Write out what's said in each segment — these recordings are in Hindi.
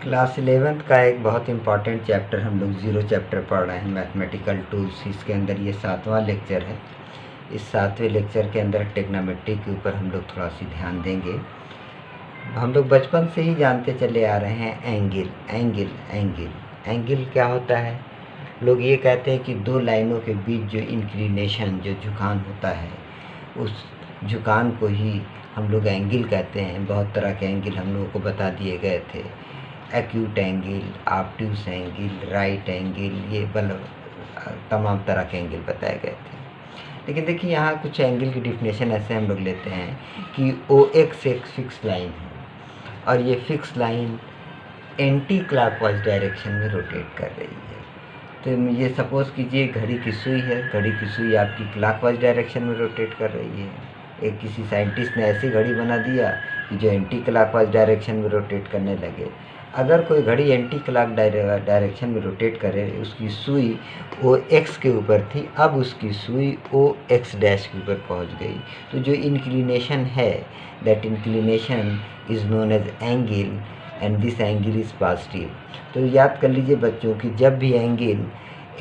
क्लास 11th का एक बहुत इम्पॉर्टेंट चैप्टर हम लोग ज़ीरो चैप्टर पढ़ रहे हैं, मैथमेटिकल टूल्स। इसके अंदर ये 7वां लेक्चर है। इस 7वें लेक्चर के अंदर ट्रिग्नोमेट्री के ऊपर हम लोग थोड़ा सी ध्यान देंगे। हम लोग बचपन से ही जानते चले आ रहे हैं एंगल एंगल एंगल एंगल क्या होता है। लोग ये कहते हैं कि दो लाइनों के बीच जो इंक्लिनेशन, जो झुकान होता है, उस झुकान को ही हम लोग एंगल कहते हैं। बहुत तरह के एंगल हम लोगों को बता दिए गए थे, acute angle, obtuse angle, right angle, ये तमाम तरह के एंगल बताए गए थे। लेकिन देखिए यहाँ कुछ एंगल की डिफिनेशन ऐसे हम लोग लेते हैं कि ओ एक्स एक फिक्स लाइन है और ये fix line anti clockwise direction में रोटेट कर रही है। तो ये सपोज़ कीजिए घड़ी की सुई है, घड़ी की सुई आपकी क्लॉकवाइज डायरेक्शन में रोटेट कर रही है। एक किसी साइंटिस्ट ने ऐसी घड़ी बना दिया कि जो एंटी क्लॉकवाइज डायरेक्शन में रोटेट करने लगे। अगर कोई घड़ी एंटी क्लॉक डायरेक्शन में रोटेट करे, उसकी सुई ओ एक्स के ऊपर थी, अब उसकी सुई ओ एक्स डैश के ऊपर पहुंच गई। तो जो इंक्लिनेशन है, that inclination is known as angle and this angle is positive. तो याद कर लीजिए बच्चों कि जब भी एंगल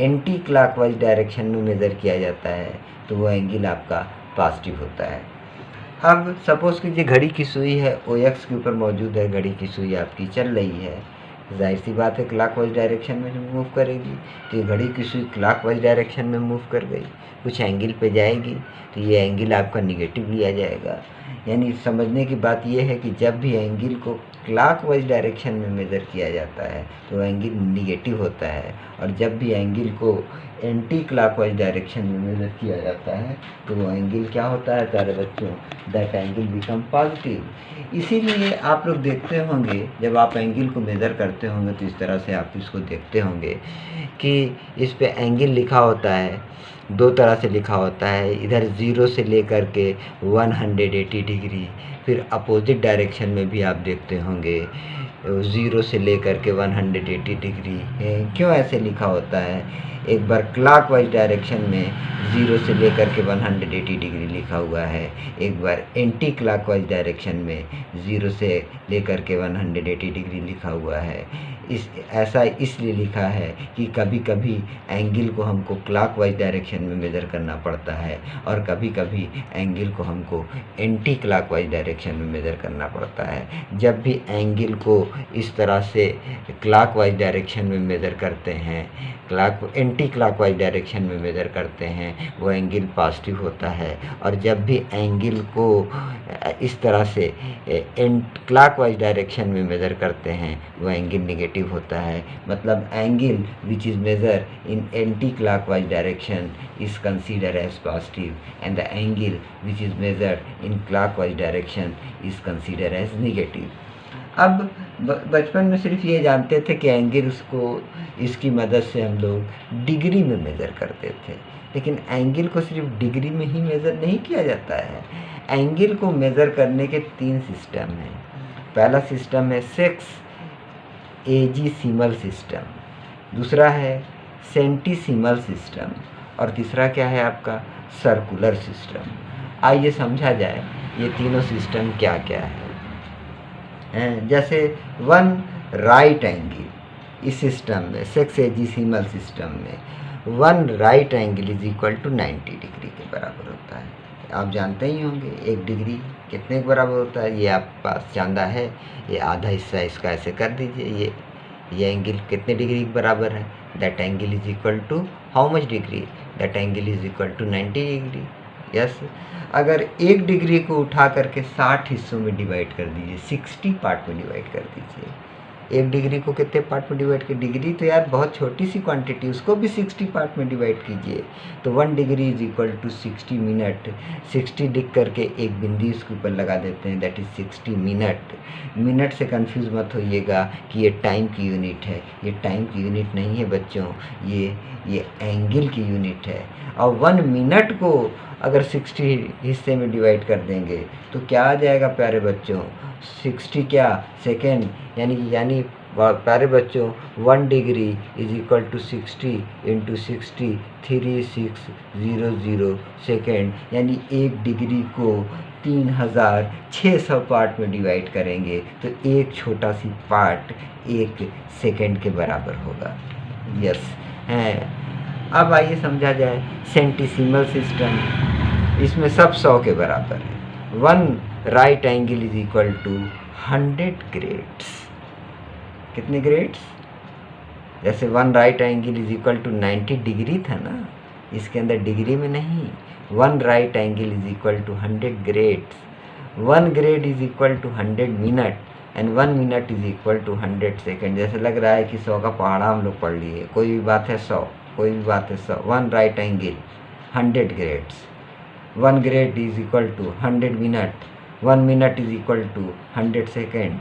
एंटी क्लॉकवाइज डायरेक्शन में मेज़र किया जाता है तो वो एंगल आपका पॉजिटिव होता है। अब सपोज़ कीजिए घड़ी की सुई है, ओ एक्स के ऊपर मौजूद है, घड़ी की सुई आपकी चल रही है, जाहिर सी बात है क्लॉकवाइज डायरेक्शन में मूव करेगी। तो ये घड़ी की सुई क्लॉकवाइज डायरेक्शन में मूव कर गई, कुछ एंगल पे जाएगी, तो ये एंगल आपका निगेटिव लिया जाएगा। यानी समझने की बात यह है कि जब भी एंगल को क्लॉकवाइज डायरेक्शन में मेज़र किया जाता है तो एंगल निगेटिव होता है, और जब भी एंगल को एंटी क्लॉकवाइज डायरेक्शन में मेज़र किया जाता है तो वो एंगल क्या होता है प्यारे बच्चों, दैट एंगल बिकम पॉजिटिव। इसीलिए आप लोग देखते होंगे जब आप एंगल को मेज़र करते होंगे तो इस तरह से आप इसको देखते होंगे कि इस पे एंगल लिखा होता है, दो तरह से लिखा होता है, इधर 0 से लेकर के 180 डिग्री, फिर अपोजिट डायरेक्शन में भी आप देखते होंगे 0 से लेकर के 180 डिग्री। क्यों ऐसे लिखा होता है? एक बार क्लॉकवाइज डायरेक्शन में 0 से लेकर के 180 डिग्री लिखा हुआ है, एक बार एंटी क्लॉकवाइज डायरेक्शन में 0 से लेकर के 180 डिग्री लिखा हुआ है। ऐसा इसलिए लिखा है कि कभी कभी एंगल को हमको क्लॉकवाइज डायरेक्शन में मेज़र करना पड़ता है और कभी कभी एंगल को हमको एंटी क्लॉकवाइज डायरेक्शन में मेज़र करना पड़ता है। जब भी एंगल को इस तरह से क्लॉकवाइज डायरेक्शन में मेज़र करते हैं, एंटी क्लॉकवाइज डायरेक्शन में मेज़र करते हैं, वो एंगल पॉजिटिव होता है। और जब भी एंगल को इस तरह से क्लॉकवाइज डायरेक्शन में मेज़र करते हैं वो एंगल निगेटिव होता है। मतलब angle which is measure in anticlockwise direction is consider as positive and the angle which is measured in clockwise direction is consider as negative. अब बचपन में सिर्फ ये जानते थे कि एंगल उसको इसकी मदद से हम लोग डिग्री में मेज़र करते थे, लेकिन एंगल को सिर्फ डिग्री में ही मेज़र नहीं किया जाता है। एंगल को मेज़र करने के 3 सिस्टम हैं। पहला सिस्टम है सेक्सएजिसिमल सिस्टम, दूसरा है सेंटीसिमल सिस्टम, और तीसरा क्या है आपका सर्कुलर सिस्टम। आइए समझा जाए ये तीनों सिस्टम क्या क्या है। जैसे वन राइट एंगल, इस सिस्टम में सेक्सएजिसिमल सिस्टम में 1 right angle is equal to 90 degree के बराबर होता है। आप जानते ही होंगे 1 डिग्री कितने के बराबर होता है, ये आप पास चांदा है, ये आधा हिस्सा इसका ऐसे कर दीजिए, ये एंगल कितने डिग्री के बराबर है, that angle is equal to how much degree, that angle is equal to 90 degree. Yes, अगर 1 डिग्री को उठा करके 60 हिस्सों में डिवाइड कर दीजिए, 60 पार्ट में डिवाइड कर दीजिए। 1 डिग्री को कितने पार्ट में डिवाइड कर, डिग्री तो यार बहुत छोटी सी क्वांटिटी, उसको भी 60 पार्ट में डिवाइड कीजिए तो 1 degree is equal to 60 minute. 60 लिख करके एक बिंदी उसके ऊपर लगा देते हैं, दैट इज 60 मिनट। मिनट से कंफ्यूज मत होइएगा कि ये टाइम की यूनिट है, ये टाइम की यूनिट नहीं है बच्चों, ये एंगल की यूनिट है। और 1 मिनट को अगर 60 हिस्से में डिवाइड कर देंगे तो क्या आ जाएगा प्यारे बच्चों, 60 क्या सेकेंड, यानी प्यारे बच्चों 1 degree is equal to 60 into 60 3600 second, यानी 1 डिग्री को 3600 पार्ट में डिवाइड करेंगे तो एक छोटा सी पार्ट 1 सेकंड के बराबर होगा। यस है। अब आइए समझा जाए सेंटिसिमल सिस्टम। इसमें सब 100 के बराबर है। 1 right angle is equal to 100 grades. कितने ग्रेड्स? जैसे 1 right angle is equal to 90 degree था ना, इसके अंदर डिग्री में नहीं। 1 right angle is equal to 100 grades. 1 grade is equal to 100 minute and 1 minute is equal to 100 second. जैसे लग रहा है कि 100 का पहाड़ा हम लोग पढ़ लिए। कोई भी बात है 100, कोई भी बात है 100। 1 right angle 100 grades. 1 grade is equal to 100 minute. 1 minute is equal to 100 second.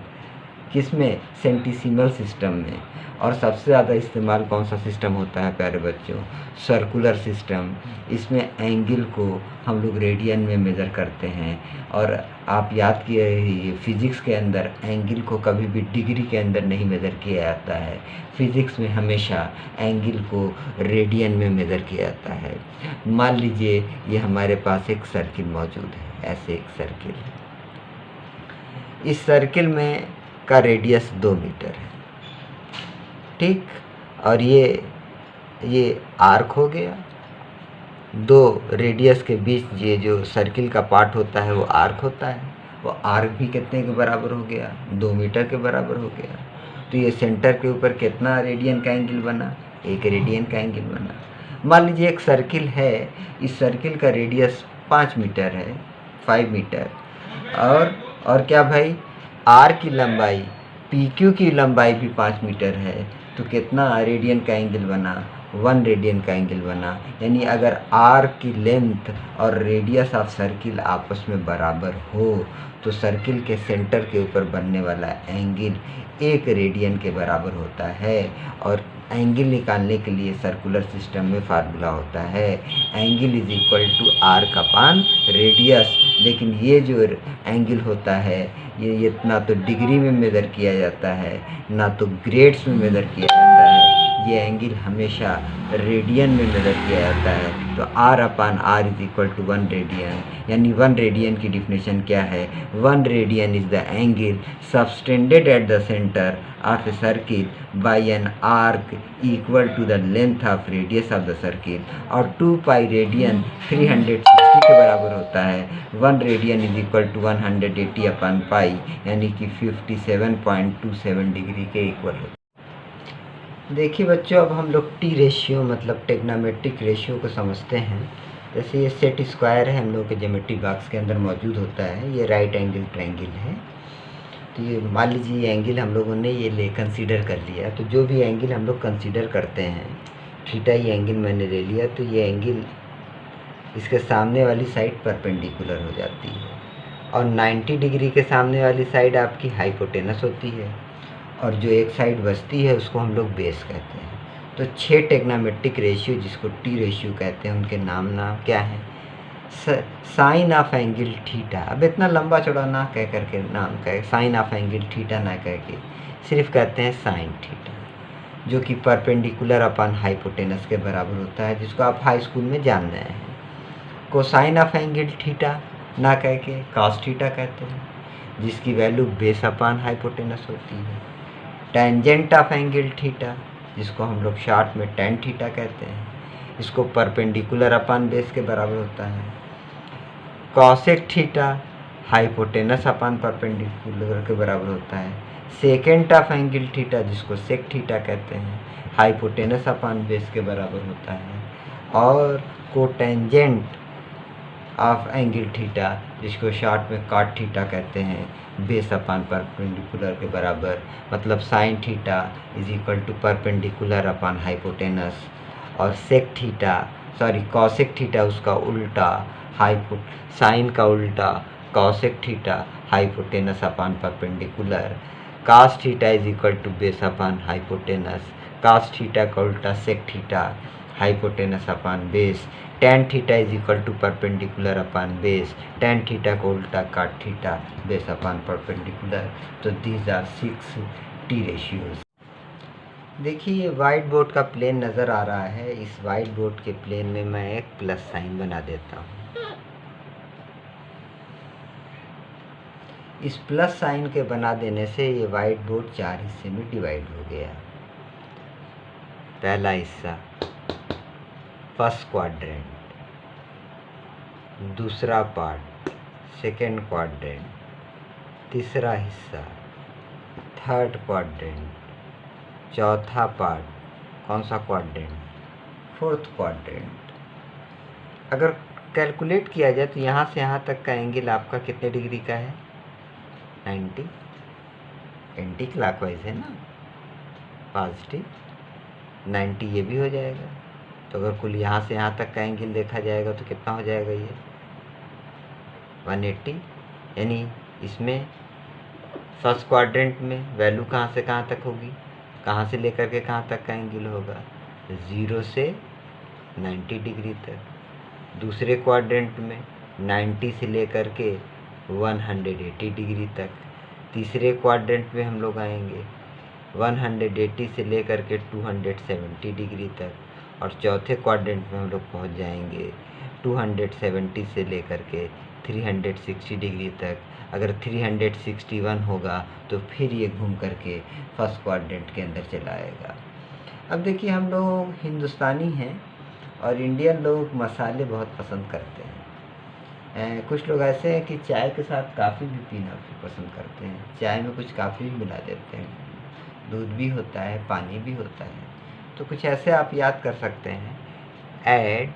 किसमें? सेंटिसिमल सिस्टम में। और सबसे ज़्यादा इस्तेमाल कौन सा सिस्टम होता है प्यारे बच्चों? Circular system. इसमें एंगल को हम लोग रेडियन में मेज़र करते हैं। और आप याद किए रहिए, फिज़िक्स के अंदर एंगल को कभी भी डिग्री के अंदर नहीं मेज़र किया जाता है। फिज़िक्स में हमेशा एंगल को रेडियन में मेज़र किया जाता है। मान लीजिए ये हमारे पास एक सर्किल मौजूद है, ऐसे एक सर्किल। इस सर्किल में का रेडियस 2 मीटर है, ठीक। और ये आर्क हो गया। 2 रेडियस के बीच ये जो सर्किल का पार्ट होता है वो आर्क होता है। वो आर्क भी कितने के बराबर हो गया? 2 मीटर के बराबर हो गया। तो ये सेंटर के ऊपर कितना रेडियन का एंगल बना? 1 रेडियन का एंगल बना। मान लीजिए एक सर्किल है, इस सर्किल का रेडियस 5 मीटर है, 5 मीटर। और क्या भाई? आर की लंबाई, पी क्यू की लंबाई भी 5 मीटर है। तो कितना रेडियन का एंगल बना? 1 रेडियन का एंगल बना। यानी अगर आर की लेंथ और रेडियस ऑफ सर्किल आपस में बराबर हो तो सर्किल के सेंटर के ऊपर बनने वाला एंगल 1 रेडियन के बराबर होता है। और एंगल निकालने के लिए सर्कुलर सिस्टम में फार्मूला होता है angle is equal to r upon radius. लेकिन ये जो एंगल होता है ये ना तो डिग्री में मेज़र किया जाता है, ना तो ग्रेड्स में मेज़र किया जाता है। ये एंगल हमेशा रेडियन में मेज़र किया जाता है। तो r upon r is equal to 1 radian. यानी 1 रेडियन की डिफिनेशन क्या है? 1 radian is the angle subtended at the centre of a circle by an arc equal to the length of radius of the circle. और 2 पाई रेडियन 360 के बराबर होता है। 1 रेडियन इज इक्वल टू 180 अपान पाई, यानी कि 57.27 डिग्री के इक्वल होता है। देखिए बच्चों, अब हम लोग टी रेशियो मतलब टेग्नोमेट्रिक रेशियो को समझते हैं। जैसे ये सेट स्क्वायर है, हम लोग के ज्योमेट्री बॉक्स के अंदर मौजूद होता है। ये राइट एंगल ट्रायंगल है। तो ये मान लीजिए ये एंगल हम लोगों ने ये कंसीडर कर लिया। तो जो भी एंगल हम लोग कंसीडर करते हैं, थीटा ये एंगल मैंने ले लिया, तो ये एंगल इसके सामने वाली साइड परपेंडिकुलर हो जाती है। और 90 डिग्री के सामने वाली साइड आपकी हाइपोटेनस होती है। और जो एक साइड बचती है उसको हम लोग बेस कहते हैं। तो 6 टेग्नोमेट्रिक रेशियो जिसको टी रेशियो कहते हैं, उनके नाम क्या है? Sine of angle theta. अब इतना लंबा चौड़ा ना कह करके नाम कहे, साइन ऑफ एंगल थीटा ना कह के सिर्फ कहते हैं साइन थीटा, जो कि परपेंडिकुलर अपान हाइपोटेनस के बराबर होता है, जिसको आप हाई स्कूल में जान रहे हैं। कोसाइन ऑफ एंगल थीटा ना कह के कॉस थीटा कहते हैं, जिसकी वैल्यू बेस अपान हाइपोटेनस होती है। टेंजेंट ऑफ एंगल थीटा, जिसको हम लोग शॉर्ट में टेन थीटा कहते हैं, इसको परपेंडिकुलर अपान बेस के बराबर होता है। Cosec theta hypotenuse upon perpendicular के बराबर होता है। सेकेंड ऑफ एंगल थीटा, जिसको सेक थीटा कहते हैं, हाइपोटेनस अपान बेस के बराबर होता है। और कोटेंजेंट ऑफ एंगल थीटा, जिसको शॉर्ट में कॉट थीटा कहते हैं, बेस अपान परपेंडिकुलर के बराबर। मतलब sine theta is equal to perpendicular upon hypotenuse. और सेक थीटा कॉसेक थीटा उसका उल्टा, साइन का उल्टा cosec theta hypotenuse upon perpendicular. Cos theta is equal to base upon hypotenuse. Cos theta का उल्टा sec theta hypotenuse upon base. Tan theta is equal to perpendicular upon base. Tan theta को उल्टा cot theta base upon perpendicular. तो दीज आर 6 टी रेशियोज। देखिए वाइट बोर्ड का प्लेन नज़र आ रहा है। इस वाइट बोर्ड के प्लेन में मैं एक प्लस साइन बना देता हूँ। इस प्लस साइन के बना देने से ये वाइट बोर्ड 4 हिस्से में डिवाइड हो गया। पहला हिस्सा फर्स्ट क्वाड्रेंट, दूसरा पार्ट सेकेंड क्वाड्रेंट, तीसरा हिस्सा थर्ड क्वाड्रेंट, चौथा पार्ट कौन सा क्वाड्रेंट, फोर्थ क्वाड्रेंट। अगर कैलकुलेट किया जाए तो यहाँ से यहाँ तक का एंगल आपका कितने डिग्री का है, 90, एंटी क्लॉकवाइज है ना, पॉजिटिव 90 ये भी हो जाएगा। तो अगर कुल यहाँ से यहाँ तक का एंगल देखा जाएगा तो कितना हो जाएगा ये 180। यानी इसमें फर्स्ट क्वाड्रेंट में वैल्यू कहाँ से कहाँ तक होगी, कहाँ से लेकर के कहाँ तक का एंगल होगा, 0 से 90 डिग्री तक। दूसरे क्वाड्रेंट में 90 से लेकर के 180 डिग्री तक। तीसरे क्वाड्रेंट में हम लोग आएंगे 180 से लेकर के 270 डिग्री तक। और चौथे क्वाड्रेंट में हम लोग पहुंच जाएंगे 270 से लेकर के 360 डिग्री तक। अगर 361 होगा तो फिर ये घूम करके फर्स्ट क्वाड्रेंट के अंदर चला आएगा। अब देखिए, हम लोग हिंदुस्तानी हैं और इंडियन लोग मसाले बहुत पसंद करते हैं। कुछ लोग ऐसे हैं कि चाय के साथ काफ़ी भी पीना पसंद करते हैं, चाय में कुछ काफ़ी भी मिला देते हैं, दूध भी होता है, पानी भी होता है। तो कुछ ऐसे आप याद कर सकते हैं, add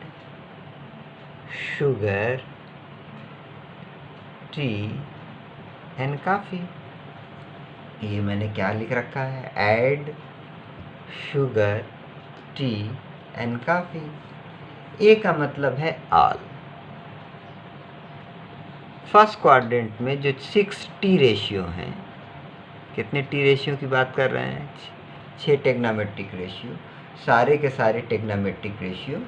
sugar tea and coffee. ये मैंने क्या लिख रखा है, add sugar tea and coffee. A का मतलब है ऑल। फर्स्ट क्वाड्रेंट में जो 6 टी रेशियो हैं, कितने टी रेशियो की बात कर रहे हैं, 6 टेग्नामेट्रिक रेशियो, सारे के सारे टेग्नामेट्रिक रेशियो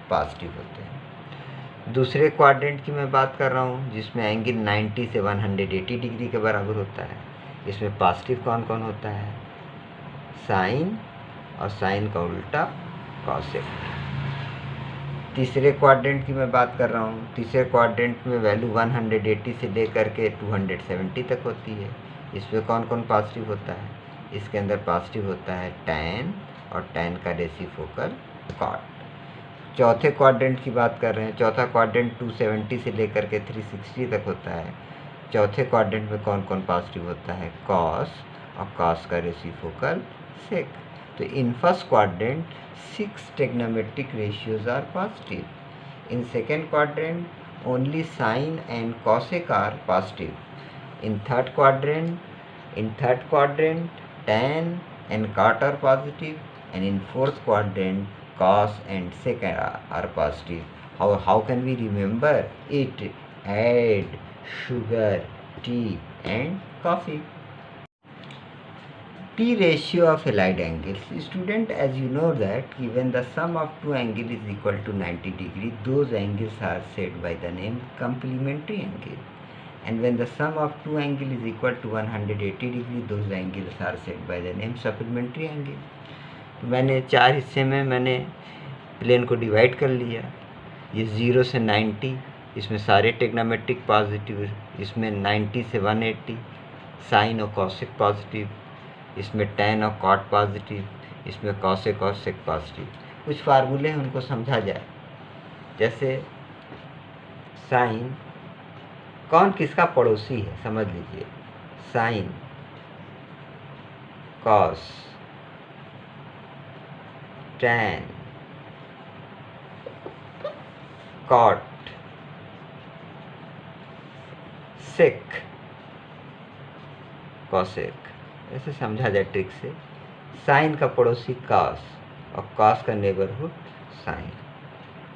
पॉजिटिव होते हैं। दूसरे क्वाड्रेंट की मैं बात कर रहा हूँ जिसमें एंगल 90 से 180 डिग्री के बराबर होता है। इसमें पॉजिटिव कौन कौन होता है, साइन और साइन का उल्टा कॉसेक। तीसरे क्वाड्रेंट की मैं बात कर रहा हूँ, तीसरे क्वाड्रेंट में वैल्यू 180 से लेकर के 270 तक होती है। इसमें कौन कौन पॉजिटिव होता है, इसके अंदर पॉजिटिव होता है टैन और टैन का रेसिप्रोकल कॉट। चौथे क्वाड्रेंट की बात कर रहे हैं, चौथा क्वाड्रेंट 270 से लेकर के 360 तक होता है। चौथे क्वाड्रेंट में कौन कौन पॉजिटिव होता है, कॉस और कॉस का रेसिप्रोकल सेक। तो in first quadrant 6 trigonometric ratios are positive. In second quadrant only sine and cosec are positive. In third quadrant tan and cot are positive, and in fourth quadrant cos and sec are positive. How can we remember it? Add sugar, tea and coffee. T ratio of allied angles. Student, as you know that when the sum of two angles is equal to 90 degree, those angles are said by the name complementary angle. And when the sum of two angles is equal to 180 degree, those angles are said by the name supplementary angle. तो मैंने 4 हिस्से में मैंने प्लेन को डिवाइड कर लिया। ये 0 से 90, इसमें सारे टेग्नामेट्रिक पॉजिटिव, इसमें 90 से 180 साइन और कॉसेक पॉजिटिव, इसमें टैन और कॉट पॉजिटिव, इसमें कॉसेक और सेक पॉजिटिव। कुछ फार्मूले हैं उनको समझा जाए। जैसे साइन कौन किसका पड़ोसी है, समझ लीजिए, sine cos tan cot sec cosec. ऐसे समझा जाए ट्रिक से, साइन का पड़ोसी कॉस और कॉस का नेबरहुड साइन,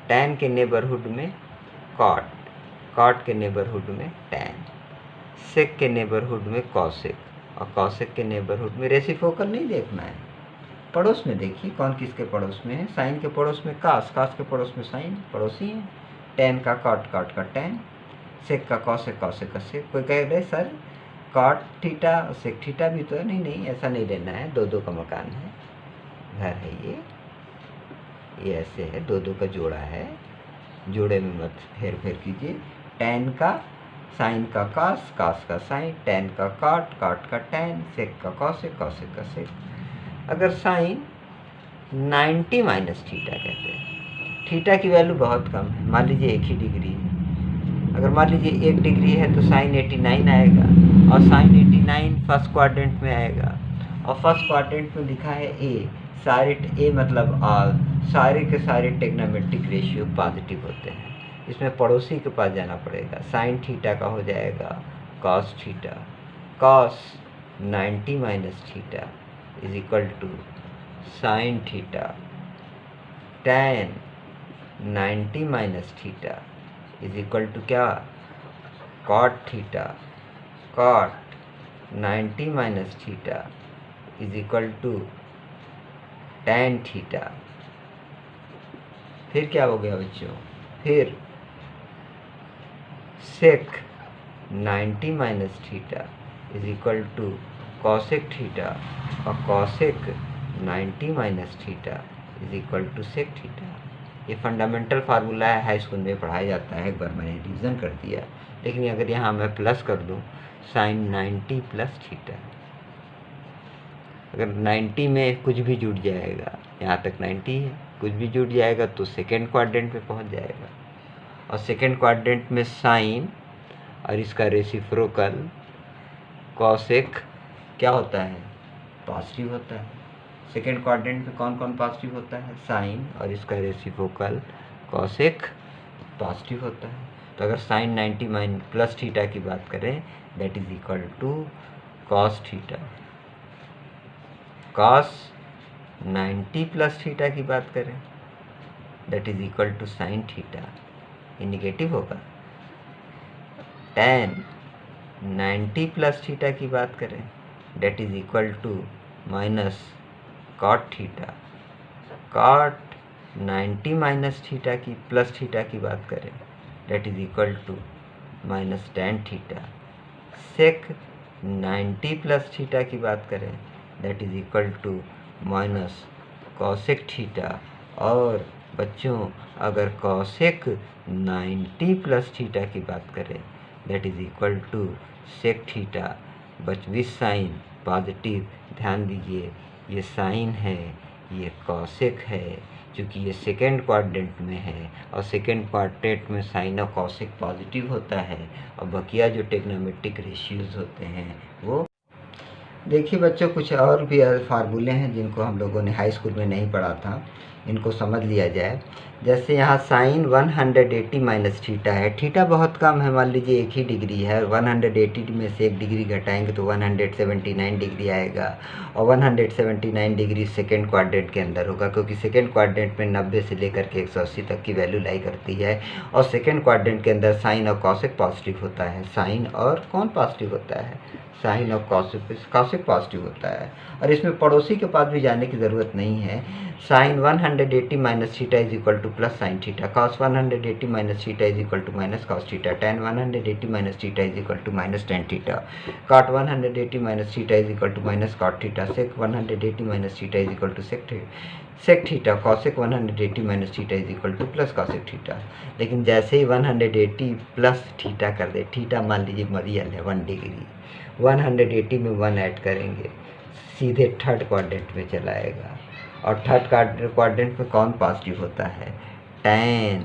टैन के नेबरहुड में कॉट, कॉट के नेबरहुड में टैन, सेक के नेबरहुड में कॉसेक और कॉसेक के नेबरहुड में रेसिप्रोकल नहीं देखना है, पड़ोस में देखिए कौन किसके पड़ोस में है। साइन के पड़ोस में कॉस, कॉस के पड़ोस में साइन, पड़ोसी हैं। टैन का कॉट, कॉट का टैन, सेक का कॉसेक, कॉसेक का सेक। कोई कह रहे sir cot theta sec theta भी तो है, नहीं नहीं ऐसा नहीं लेना है, 2-2 का मकान है, घर है ये ऐसे है, 2-2 का जोड़ा है, जोड़े में मत फेर फेर कीजिए। टैन का साइन का कास, कास का साइन, टैन का काट, काट का टैन, सेक का कॉसेक, कॉसेक का सेक। अगर साइन 90 माइनस थीटा कहते हैं, थीटा की वैल्यू बहुत कम है, मान लीजिए 1 ही डिग्री है। अगर मान लीजिए 1 डिग्री है तो साइन 89 आएगा, और साइन 89 फर्स्ट क्वाड्रेंट में आएगा, और फर्स्ट क्वाड्रेंट में लिखा है ए, सारे ए मतलब ऑल, सारे के सारे टेग्नोमेट्रिक रेशियो पॉजिटिव होते हैं। इसमें पड़ोसी के पास जाना पड़ेगा। साइन थीटा का हो जाएगा cos theta, cos 90 minus theta is equal to sine theta, tan 90 minus theta is equal to क्या, cot theta, cot 90 minus theta is equal to tan theta. फिर क्या हो गया बच्चों, फिर sec 90 minus theta is equal to cosec theta, और cosec 90 minus theta is equal to sec theta. ये फंडामेंटल फार्मूला है, हाई स्कूल में पढ़ाया जाता है, एक बार मैंने रिवीजन कर दिया। लेकिन अगर यहाँ मैं प्लस कर दूँ, साइन 90 प्लस थीटा, अगर 90 में कुछ भी जुड़ जाएगा, यहाँ तक 90 है, कुछ भी जुड़ जाएगा तो सेकेंड क्वाड्रेंट में पहुँच जाएगा, और सेकेंड क्वाड्रेंट में साइन और इसका रेसिप्रोकल कॉसेक क्या होता है, पॉजिटिव होता है। सेकेंड क्वाड्रेंट में कौन कौन पॉजिटिव होता है, साइन और इसका रेसिप्रोकल कॉसेक पॉजिटिव होता है। तो अगर साइन 90 माइन प्लस थीटा की बात करें, that is equal to cos theta, cos 90 plus theta की बात करें, that is equal to sine theta, ये निगेटिव होगा। टैन 90 प्लस थीटा की बात करें, that is equal to minus cot theta, cot 90 minus theta की प्लस थीटा की बात करें, that is equal to minus tan theta. Sec 90 plus theta की बात करें, that is equal to minus cosec theta. और बच्चों अगर कॉसेक 90 प्लस थीटा की बात करें, that is equal to sec theta, बच विथ साइन पॉजिटिव। ध्यान दीजिए, ये साइन है, ये कॉसेक है, क्योंकि ये सेकेंड क्वाड्रेंट में है, और सेकेंड क्वाड्रेंट में साइन और कॉसेक पॉजिटिव होता है, और बकिया जो टेग्नोमेट्रिक रेशियोज होते हैं वो। देखिए बच्चों, कुछ और भी फार्मूले हैं जिनको हम लोगों ने हाई स्कूल में नहीं पढ़ा था, इनको समझ लिया जाए। जैसे यहाँ साइन 180 माइनस थीटा है, थीटा बहुत कम है, मान लीजिए 1 ही डिग्री है, और 180 में से 1 डिग्री घटाएंगे तो 179 डिग्री आएगा, और 179 डिग्री सेकेंड क्वाड्रेंट के अंदर होगा, क्योंकि सेकेंड क्वाड्रेंट में 90 से लेकर के 180 तक की वैल्यू लाई करती है, और सेकेंड क्वाड्रेंट के अंदर साइन और कॉसेक पॉजिटिव होता है। साइन और कौन पॉजिटिव होता है, साइन और कॉसेक पॉजिटिव होता है। और इसमें पड़ोसी के पास भी जाने की ज़रूरत नहीं है। Sine 180 minus theta is equal to plus sine theta, cos 180 minus theta is equal to minus cos theta, tan 180 minus theta is equal to minus tan theta, cot 180 minus theta is equal to minus cot theta, sec 180 minus theta is equal to sec theta, cosec 180 minus theta is equal to plus cosec theta. लेकिन जैसे ही 180 प्लस थीटा कर दे, थीटा मान लीजिए रियल है 1 डिग्री, 180 में 1 ऐड करेंगे, सीधे थर्ड क्वाड्रेंट में चला आएगा, और थर्ड क्वाड्रेंट में कौन पॉजिटिव होता है, टैन,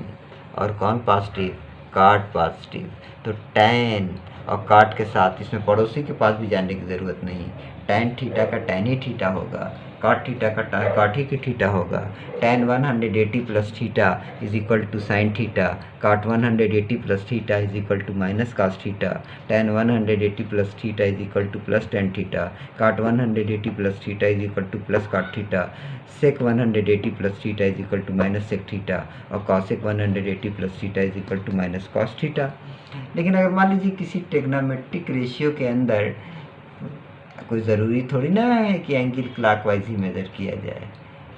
और कौन पॉजिटिव, कॉट पॉजिटिव। तो टैन और कॉट के साथ इसमें पड़ोसी के पास भी जाने की ज़रूरत नहीं, टैन थीटा का टैन ही थीटा होगा, कॉट थीटा का कॉट ही की थीटा होगा। Tan 180 plus theta is equal to sine theta, cot 180 plus theta is equal to minus cos theta, tan 180 plus theta is equal to plus tan theta, cot 180 plus theta is equal to plus cot theta, sec 180 plus theta is equal to minus sec theta, और cosec 180 plus theta is equal to minus cos theta. लेकिन अगर मान लीजिए किसी टेग्नोमेट्रिक रेशियो के अंदर कोई ज़रूरी थोड़ी ना है कि एंगल क्लॉकवाइज ही मेज़र किया जाए,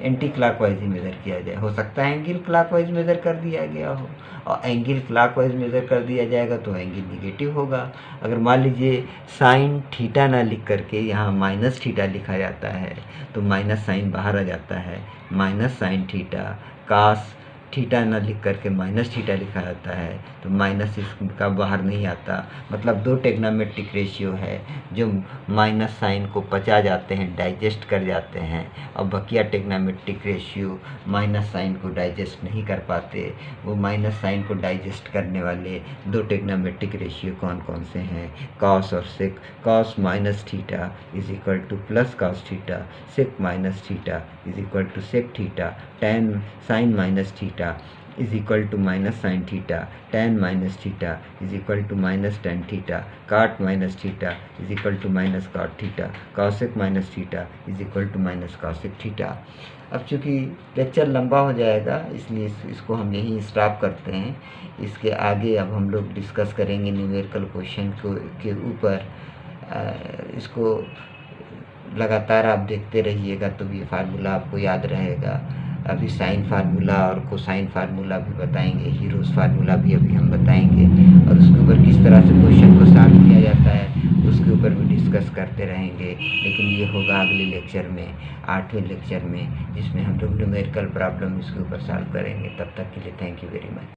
एंटी क्लॉकवाइज ही मेज़र किया जाए। हो सकता है एंगल क्लॉकवाइज मेज़र कर दिया गया हो, और एंगल क्लॉकवाइज मेज़र कर दिया जाएगा तो एंगल निगेटिव होगा। अगर मान लीजिए साइन थीटा ना लिख करके यहाँ माइनस थीटा लिखा जाता है, तो माइनस साइन बाहर आ जाता है, minus sine theta, cos theta ना लिख करके माइनस थीटा लिखा जाता है, तो माइनस इसका बाहर नहीं आता। मतलब दो टेग्नोमेट्रिक रेशियो है जो माइनस साइन को पचा जाते हैं, डाइजेस्ट कर जाते हैं, और बकिया टेग्नोमेट्रिक रेशियो माइनस साइन को डाइजेस्ट नहीं कर पाते। वो माइनस साइन को डाइजेस्ट करने वाले दो टेग्नोमेट्रिक रेशियो कौन कौन से हैं? कॉस और sec. Cos minus theta is equal to plus cos theta, sec minus theta is equal to sec theta, tan sine minus theta is equal to minus sine theta, tan minus theta is equal to minus tan theta, cot minus theta is equal to minus cot theta, cosec minus theta is equal to minus cosec theta. अब चूँकि लेक्चर लंबा हो जाएगा इसलिए इसको हम यहीं स्टॉप करते हैं। इसके आगे अब हम लोग डिस्कस करेंगे न्यूमेरिकल क्वेश्चन के ऊपर। इसको लगातार आप देखते रहिएगा तो ये फार्मूला आपको याद रहेगा। अभी साइन फार्मूला और कोसाइन फार्मूला भी बताएंगे, हीरोज फार्मूला भी अभी हम बताएंगे, और उसके ऊपर किस तरह से क्वेश्चन को सॉल्व किया जाता है उसके ऊपर भी डिस्कस करते रहेंगे। लेकिन ये होगा अगले लेक्चर में, 8वें लेक्चर में, जिसमें हम लोग न्यूमेरिकल प्रॉब्लम इसके ऊपर सॉल्व करेंगे। तब तक के लिए थैंक यू वेरी मच।